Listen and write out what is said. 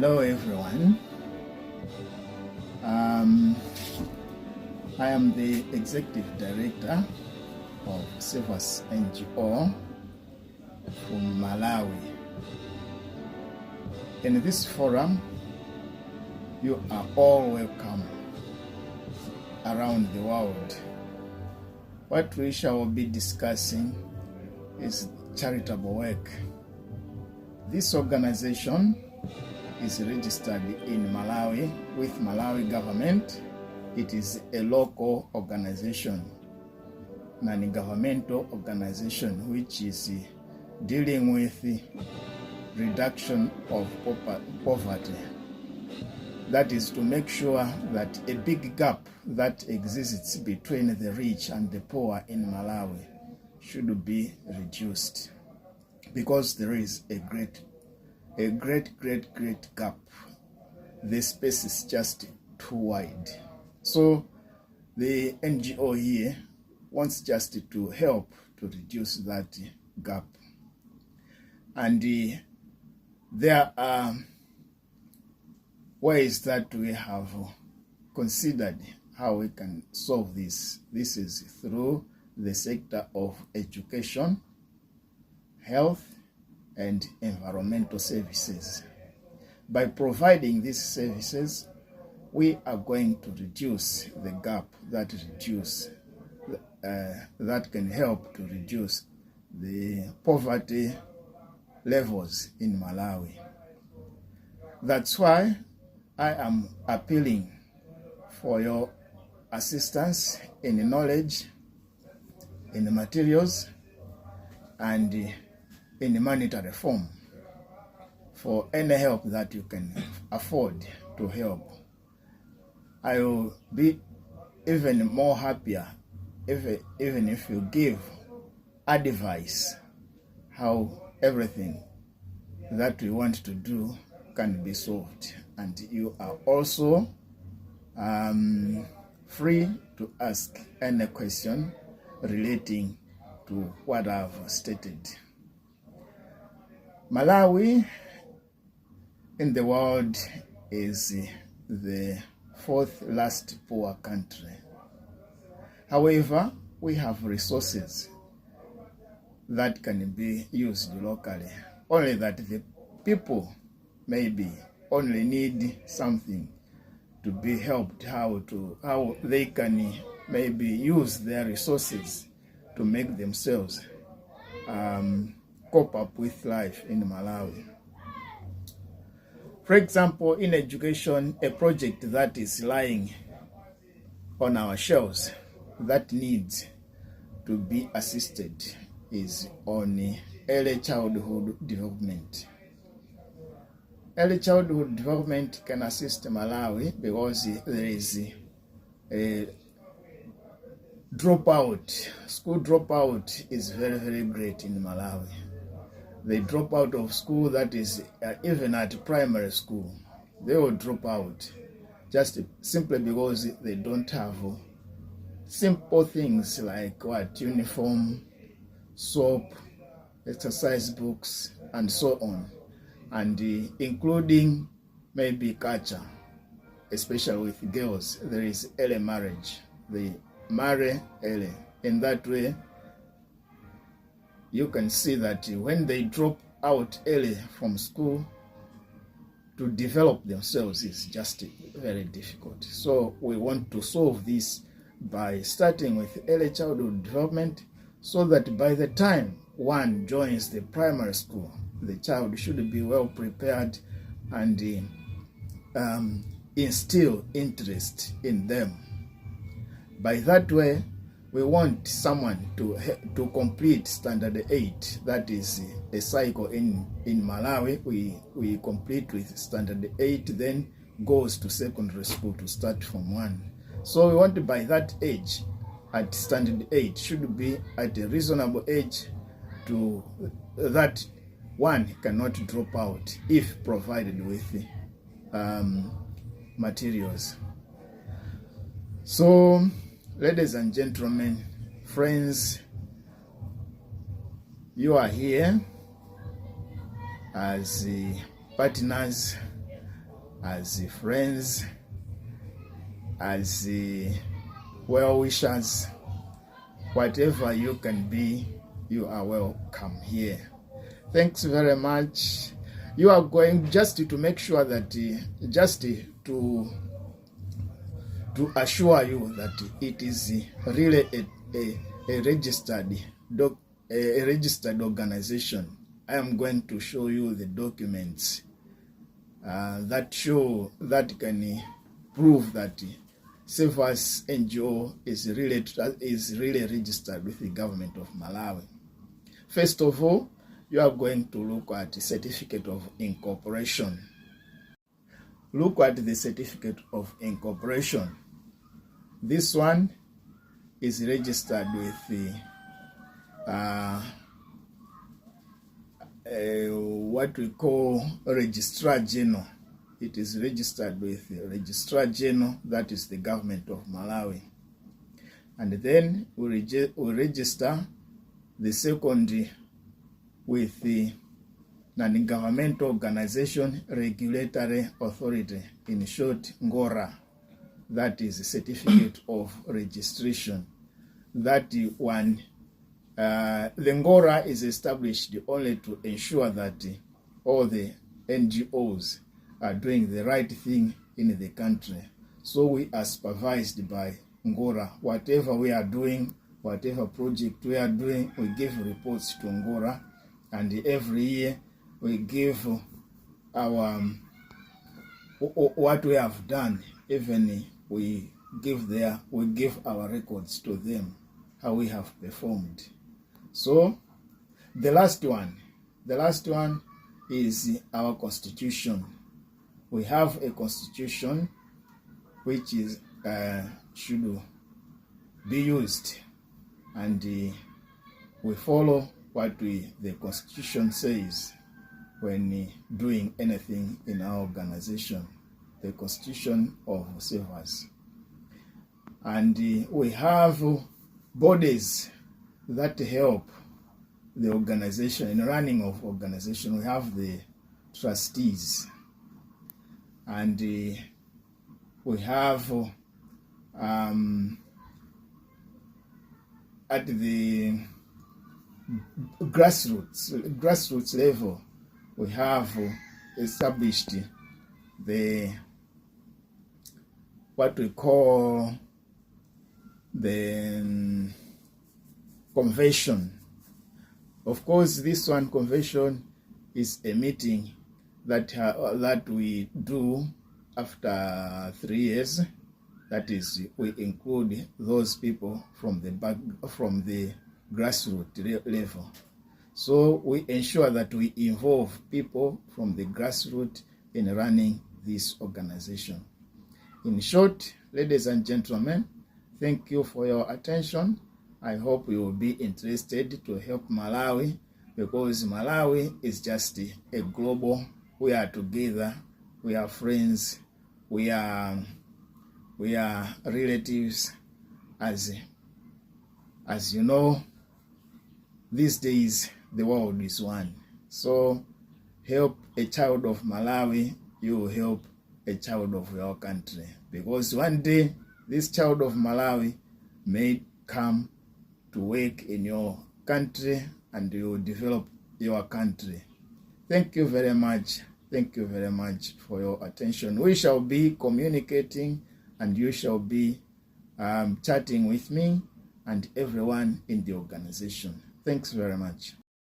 Hello everyone. I am the Executive Director of Us Ngo from Malawi. In this forum, you are all welcome around the world. What we shall be discussing is charitable work. This organization is registered in Malawi with Malawi government. It is a local organization, non-governmental organization, which is dealing with the reduction of poverty. That is to make sure that a big gap that exists between the rich and the poor in Malawi should be reduced, because there is a great gap. The space is just too wide. So the NGO here wants just to help to reduce that gap. And there are ways that we have considered how we can solve this. This is through the sector of education, health, and environmental services. By providing these services, we are going to reduce the gap that can help to reduce the poverty levels in Malawi. That's why I am appealing for your assistance in knowledge, in the materials, and in the monetary form, for any help that you can afford to help. I will be even more happier even if you give advice how everything that we want to do can be solved. And you are also free to ask any question relating to what I've stated. Malawi in the world is the fourth last poor country. However, we have resources that can be used locally. Only that the people maybe only need something to be helped, how they can maybe use their resources to make themselves cope up with life in Malawi. For example, in education, a project that is lying on our shelves that needs to be assisted is on early childhood development. Early childhood development can assist Malawi because there is a dropout. School dropout is very great in Malawi. They drop out of school, that is even at primary school. They will drop out just simply because they don't have simple things like uniform, soap, exercise books, and so on. And including maybe culture, especially with girls, there is early marriage. They marry early. In that way, you can see that when they drop out early from school, to develop themselves is just very difficult. So we want to solve this by starting with early childhood development, so that by the time one joins the primary school, the child should be well prepared and instill interest in them. By that way, we want someone to complete standard 8. That is a cycle in Malawi. We complete with standard 8, then goes to secondary school to start from 1. So we want by that age, at standard 8, should be at a reasonable age to that one cannot drop out if provided with materials. So, ladies and gentlemen, friends, you are here as partners as friends, as well-wishers. Whatever you can be, you are welcome here. Thanks very much. You are going just to make sure that just to assure you that it is really a registered organization. I am going to show you the documents that can prove that Us Ngo is really registered with the government of Malawi. First of all, you are going to look at the certificate of incorporation. Look at the certificate of incorporation. This one is registered with the what we call Registrar General. It is registered with the Registrar General, that is the government of Malawi. And then we register the second with the non-governmental organization regulatory authority, in short, Ngora. That is a certificate of registration. That one, the Ngora is established only to ensure that all the NGOs are doing the right thing in the country. So we are supervised by Ngora. Whatever we are doing, whatever project we are doing, we give reports to Ngora, and every year we give our what we have done. Even we give our records to them, how we have performed. So the last one is our constitution. We have a constitution which is should be used, and we follow what the constitution says when doing anything in our organization, the constitution of sevices. And we have bodies that help the organization in running of organization. We have the trustees, and we have at the grassroots level, we have established the what we call the convention. Of course, this one convention is a meeting that we do after 3 years. That is, we include those people from the grassroots level. So we ensure that we involve people from the grassroots in running this organization. In short, ladies and gentlemen, thank you for your attention. I hope you will be interested to help Malawi, because Malawi is just a global. We are together, we are friends, we are relatives. As you know, these days the world is one. So help a child of Malawi, you will help a child of your country, because one day this child of Malawi may come to work in your country and you will develop your country. Thank you very much. Thank you very much for your attention. We shall be communicating, and you shall be chatting with me and everyone in the organization. Thanks very much.